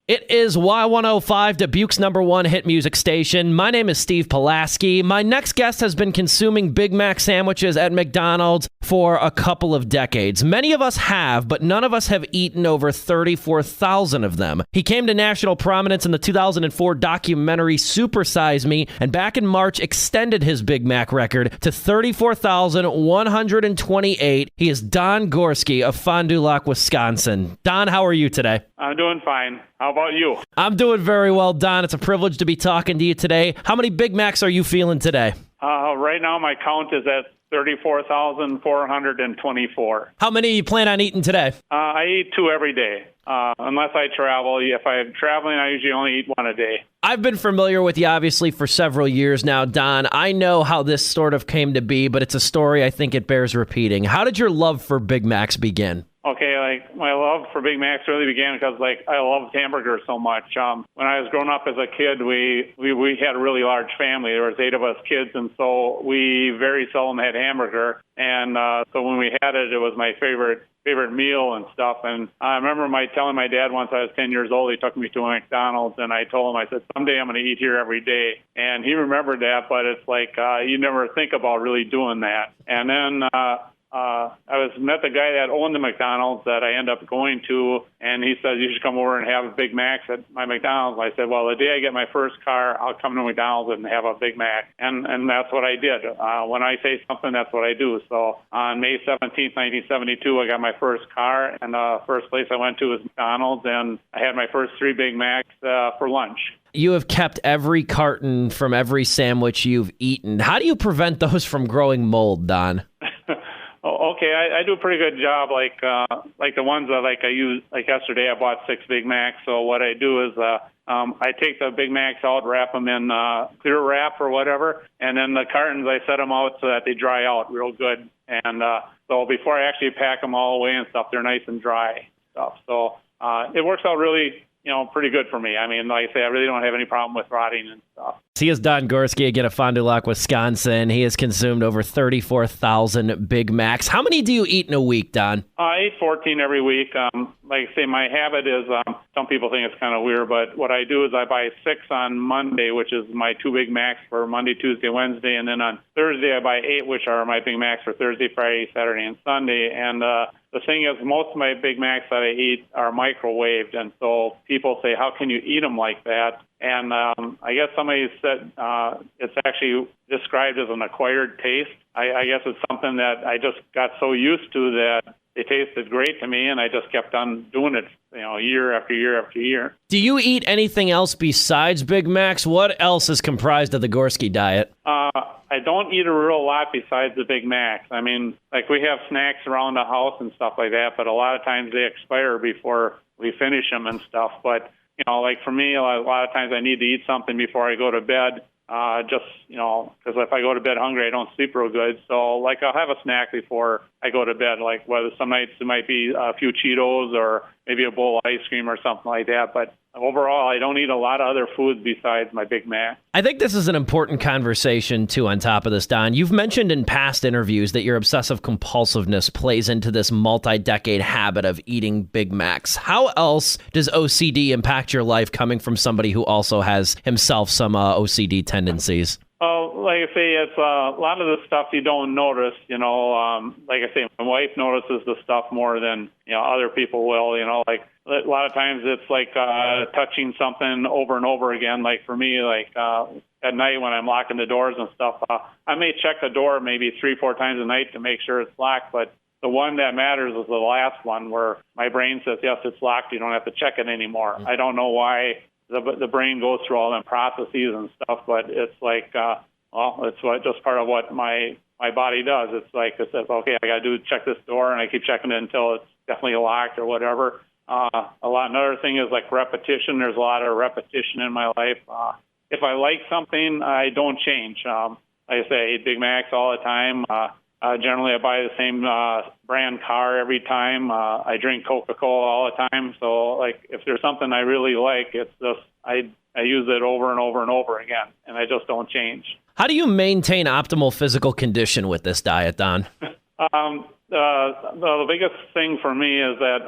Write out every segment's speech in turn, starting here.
It is Y105, Dubuque's #1 hit music station. My name is Steve Pulaski. My next guest has been consuming Big Mac sandwiches at McDonald's for a couple of decades. Many of us have, but none of us have eaten over 34,000 of them. He came to national prominence in the 2004 documentary Super Size Me, and back in March extended his Big Mac record to 34,128. He is Don Gorske of Fond du Lac, Wisconsin. Don, how are you today? I'm doing fine. How about you? I'm doing very well, Don. It's a privilege to be talking to you today. How many Big Macs are you feeling today? Right now, my count is at 34,424. How many you plan on eating today? I eat 2 every day, unless I travel. If I'm traveling, I usually only eat 1 a day. I've been familiar with you, obviously, for several years now, Don. I know how this sort of came to be, but it's a story I think it bears repeating. How did your love for Big Macs begin? Okay, my love for Big Macs really began because, I loved hamburgers so much. When I was growing up as a kid, we had a really large family. There was 8 of us kids, and so we very seldom had hamburger. And so when we had it, it was my favorite meal and stuff. And I remember telling my dad once I was 10 years old, he took me to a McDonald's, and I told him, I said, someday I'm going to eat here every day. And he remembered that, but it's you never think about really doing that. And then I met the guy that owned the McDonald's that I ended up going to, and he said, you should come over and have a Big Mac at my McDonald's. I said, well, the day I get my first car, I'll come to McDonald's and have a Big Mac. And that's what I did. When I say something, that's what I do. So on May 17th, 1972, I got my first car, and the first place I went to was McDonald's, and I had my first 3 Big Macs for lunch. You have kept every carton from every sandwich you've eaten. How do you prevent those from growing mold, Don? Okay, I do a pretty good job. Like the ones that I use. Like yesterday, I bought 6 Big Macs. So what I do is I take the Big Macs out, wrap them in clear wrap or whatever, and then the cartons I set them out so that they dry out real good. And so before I actually pack them all away and stuff, they're nice and dry stuff. So it works out really, pretty good for me. I mean, like I say, I really don't have any problem with rotting and stuff. He is Don Gorske, again, of Fond du Lac, Wisconsin. He has consumed over 34,000 Big Macs. How many do you eat in a week, Don? I eat 14 every week. Like I say, my habit is, some people think it's kind of weird, but what I do is I buy 6 on Monday, which is my 2 Big Macs for Monday, Tuesday, Wednesday, and then on Thursday I buy 8, which are my Big Macs for Thursday, Friday, Saturday, and Sunday. And the thing is, most of my Big Macs that I eat are microwaved, and so people say, how can you eat them like that? And I guess somebody said it's actually described as an acquired taste. I guess it's something that I just got so used to that it tasted great to me, and I just kept on doing it, year after year after year. Do you eat anything else besides Big Macs? What else is comprised of the Gorske diet? I don't eat a real lot besides the Big Macs. I mean, we have snacks around the house and stuff like that, but a lot of times they expire before we finish them and stuff. But for me, a lot of times I need to eat something before I go to bed, because if I go to bed hungry, I don't sleep real good. So, I'll have a snack before I go to bed, whether some nights it might be a few Cheetos or maybe a bowl of ice cream or something like that. But overall, I don't eat a lot of other foods besides my Big Mac. I think this is an important conversation, too, on top of this, Don. You've mentioned in past interviews that your obsessive compulsiveness plays into this multi-decade habit of eating Big Macs. How else does OCD impact your life, coming from somebody who also has himself some OCD tendencies? Like I say, it's a lot of the stuff you don't notice, like I say, my wife notices the stuff more than, other people will, a lot of times it's touching something over and over again. Like for me, at night when I'm locking the doors and stuff, I may check the door maybe 3-4 times a night to make sure it's locked, but the one that matters is the last one where my brain says, yes, it's locked, you don't have to check it anymore. Mm-hmm. I don't know why the brain goes through all them processes and stuff, but it's it's just part of what my body does. It's it says, okay, I got to check this door, and I keep checking it until it's definitely locked or whatever. Another thing is repetition. There's a lot of repetition in my life. If I like something, I don't change. Like I say, I eat Big Macs all the time. Generally, I buy the same brand car every time. I drink Coca-Cola all the time. So, if there's something I really like, it's just I use it over and over and over again, and I just don't change. How do you maintain optimal physical condition with this diet, Don? The biggest thing for me is that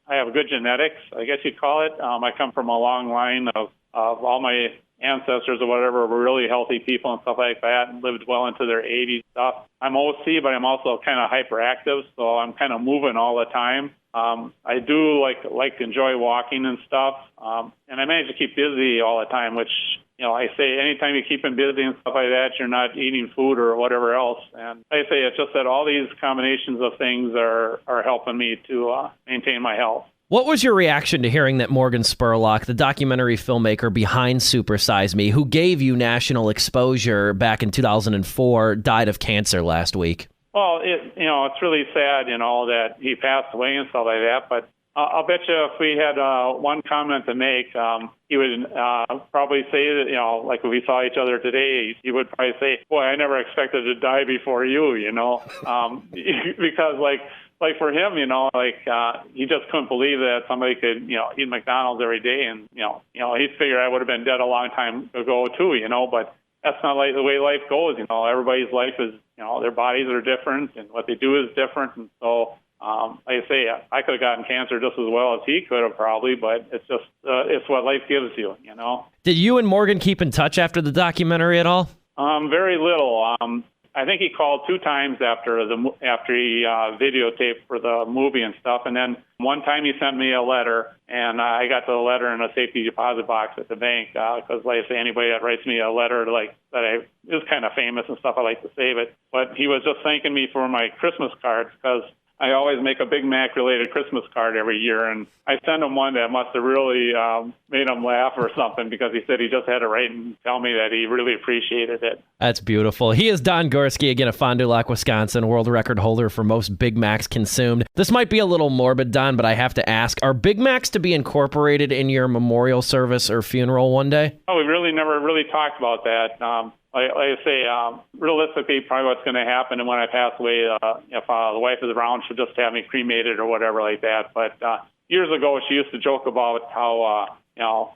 I have good genetics, I guess you'd call it. I come from a long line of all my ancestors or whatever were really healthy people and stuff like that and lived well into their 80s stuff. I'm OC, but I'm also kind of hyperactive, so I'm kind of moving all the time. I do like to enjoy walking and stuff, and I manage to keep busy all the time, which, I say anytime you keep them busy and stuff like that, you're not eating food or whatever else. And I say it's just that all these combinations of things are helping me to maintain my health. What was your reaction to hearing that Morgan Spurlock, the documentary filmmaker behind Super Size Me, who gave you national exposure back in 2004, died of cancer last week? Well, it's really sad, that he passed away and stuff like that. But I'll bet you if we had one comment to make, he would probably say that, like if we saw each other today, he would probably say, boy, I never expected to die before you, because like for him, he just couldn't believe that somebody could, eat McDonald's every day. And, he figured I would have been dead a long time ago too, but that's not like the way life goes. Everybody's life is, their bodies are different and what they do is different. And so, like I say, I could have gotten cancer just as well as he could have probably, but it's just, it's what life gives you, Did you and Morgan keep in touch after the documentary at all? Very little. I think he called 2 times after he videotaped for the movie and stuff. And then one time he sent me a letter, and I got the letter in a safety deposit box at the bank because, like I say, anybody that writes me a letter is kind of famous and stuff, I like to save it. But he was just thanking me for my Christmas cards because I always make a Big Mac-related Christmas card every year, and I sent him one that must have really made him laugh or something because he said he just had to write and tell me that he really appreciated it. That's beautiful. He is Don Gorske, again, of Fond du Lac, Wisconsin, world record holder for most Big Macs consumed. This might be a little morbid, Don, but I have to ask, are Big Macs to be incorporated in your memorial service or funeral one day? Oh, we really never really talked about that. Like I say, realistically, probably what's going to happen, and when I pass away, if the wife is around, she'll just have me cremated or whatever like that. But years ago, she used to joke about how,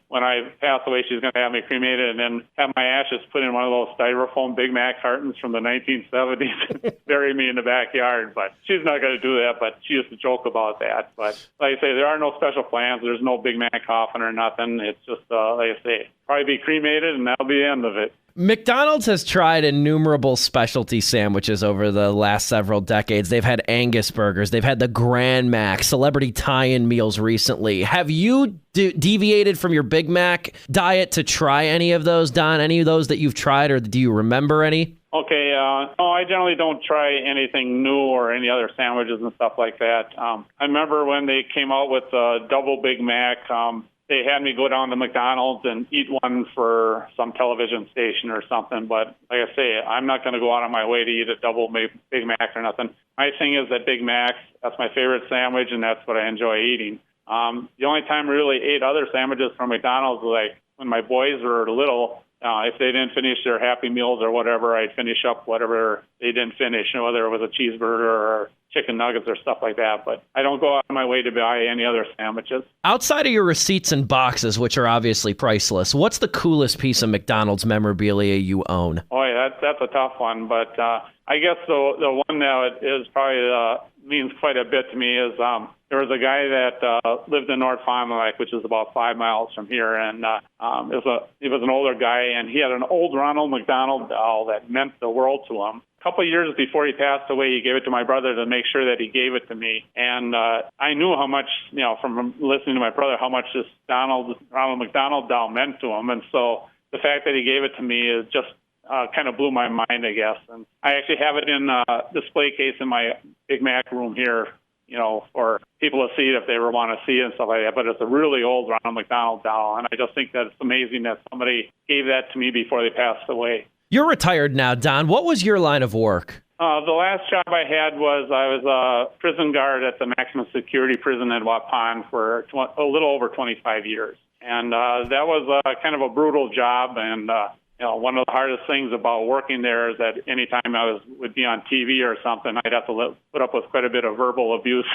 when I pass away, she's going to have me cremated and then have my ashes put in one of those styrofoam Big Mac cartons from the 1970s and bury me in the backyard. But she's not going to do that, but she used to joke about that. But like I say, there are no special plans. There's no Big Mac coffin or nothing. It's just, like I say, probably be cremated, and that'll be the end of it. McDonald's has tried innumerable specialty sandwiches over the last several decades. They've had Angus burgers. They've had the Grand Mac, celebrity tie-in meals recently. Have you deviated from your Big Mac diet to try any of those, Don? Any of those that you've tried, or do you remember any? Okay, no, I generally don't try anything new or any other sandwiches and stuff like that. I remember when they came out with the double Big Mac, they had me go down to McDonald's and eat one for some television station or something. But like I say, I'm not going to go out of my way to eat a double Big Mac or nothing. My thing is that Big Macs, that's my favorite sandwich, and that's what I enjoy eating. The only time I really ate other sandwiches from McDonald's was like when my boys were little. If they didn't finish their Happy Meals or whatever, I'd finish up whatever they didn't finish, whether it was a cheeseburger or chicken nuggets or stuff like that. But I don't go out of my way to buy any other sandwiches. Outside of your receipts and boxes, which are obviously priceless, what's the coolest piece of McDonald's memorabilia you own? Oh, yeah, that's a tough one. But I guess the one that is probably means quite a bit to me is there was a guy that lived in North Fond du Lac, which is about 5 miles from here, and he was an older guy, and he had an old Ronald McDonald doll that meant the world to him. A couple of years before he passed away, he gave it to my brother to make sure that he gave it to me. And I knew how much, from listening to my brother, how much this Ronald McDonald doll meant to him. And so the fact that he gave it to me is just kind of blew my mind, I guess. And I actually have it in a display case in my Big Mac room here, for people to see it if they ever want to see it and stuff like that. But it's a really old Ronald McDonald doll. And I just think that it's amazing that somebody gave that to me before they passed away. You're retired now, Don. What was your line of work? The last job I had was I was a prison guard at the maximum security prison in Waupun for a little over 25 years. And that was kind of a brutal job. And, one of the hardest things about working there is that anytime I would be on TV or something, I'd have to put up with quite a bit of verbal abuse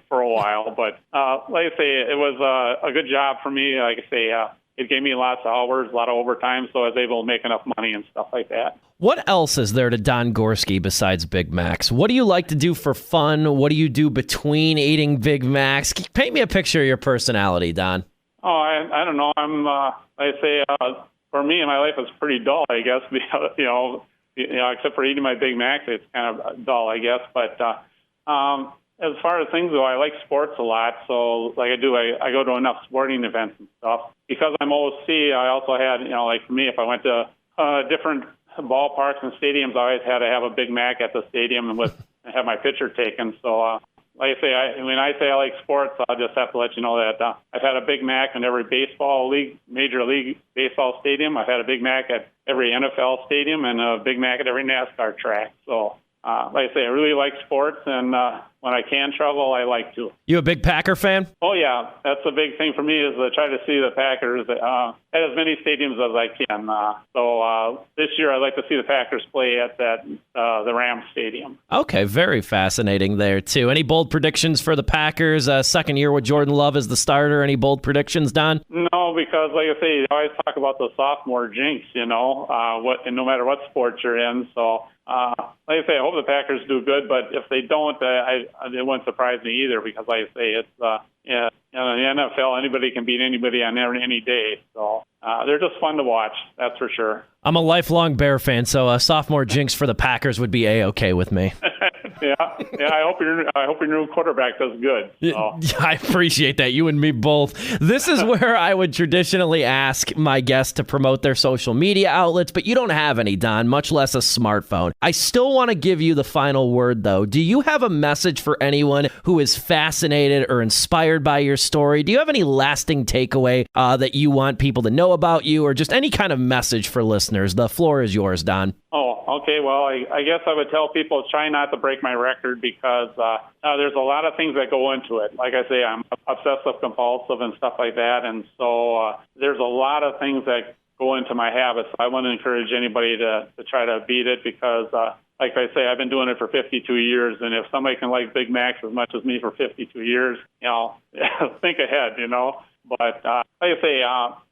for a while. But like I say, it was a good job for me. Like I say, it gave me lots of hours, a lot of overtime, so I was able to make enough money and stuff like that. What else is there to Don Gorske besides Big Macs? What do you like to do for fun? What do you do between eating Big Macs? Paint me a picture of your personality, Don. Oh, I don't know. For me, my life is pretty dull, I guess. Because, except for eating my Big Macs, it's kind of dull, I guess. But as far as things go, I like sports a lot. So, like I go to enough sporting events and stuff. Because I'm OC, I also had, for me, if I went to different ballparks and stadiums, I always had to have a Big Mac at the stadium and have my picture taken. So, like I say, when I say I like sports, I'll just have to let you know that I've had a Big Mac in every Major League Baseball stadium. I've had a Big Mac at every NFL stadium and a Big Mac at every NASCAR track. So, like I say, I really like sports, and when I can travel, I like to. You a big Packer fan? Oh, yeah. That's a big thing for me is to try to see the Packers at as many stadiums as I can. So this year I'd like to see the Packers play at the Rams Stadium. Okay, very fascinating there, too. Any bold predictions for the Packers? Second year with Jordan Love as the starter. Any bold predictions, Don? No, because like I say, you always talk about the sophomore jinx, and no matter what sport you're in. So like I say, I hope the Packers do good, but if they don't, it wouldn't surprise me either because, like I say, it's in the NFL, anybody can beat anybody on any day. So they're just fun to watch, that's for sure. I'm a lifelong Bear fan, so a sophomore jinx for the Packers would be A-okay with me. Yeah. I hope your new quarterback does good. So. I appreciate that. You and me both. This is where I would traditionally ask my guests to promote their social media outlets, but you don't have any, Don, much less a smartphone. I still want to give you the final word, though. Do you have a message for anyone who is fascinated or inspired by your story? Do you have any lasting takeaway that you want people to know about you, or just any kind of message for listeners? The floor is yours, Don. Oh, okay. Well, I guess I would tell people try not to break my record because there's a lot of things that go into it. Like I say, I'm obsessive compulsive and stuff like that. And so there's a lot of things that go into my habits. I want to encourage anybody to try to beat it because, like I say, I've been doing it for 52 years. And if somebody can like Big Macs as much as me for 52 years, think ahead, But like I say,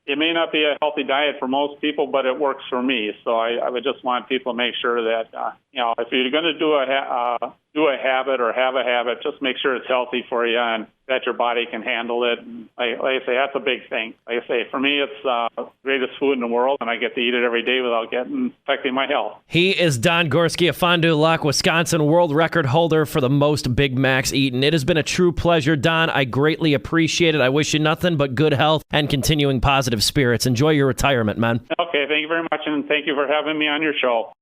it may not be a healthy diet for most people, but it works for me. So I would just want people to make sure that, if you're going to do a habit or have a habit, just make sure it's healthy for you and that your body can handle it. And like I say, that's a big thing. Like I say, for me, it's the greatest food in the world, and I get to eat it every day without affecting my health. He is Don Gorske, a Fond du Lac, Wisconsin world record holder for the most Big Macs eaten. It has been a true pleasure, Don. I greatly appreciate it. I wish you nothing but good health and continuing positive spirits. Enjoy your retirement, man. Okay, thank you very much, and thank you for having me on your show.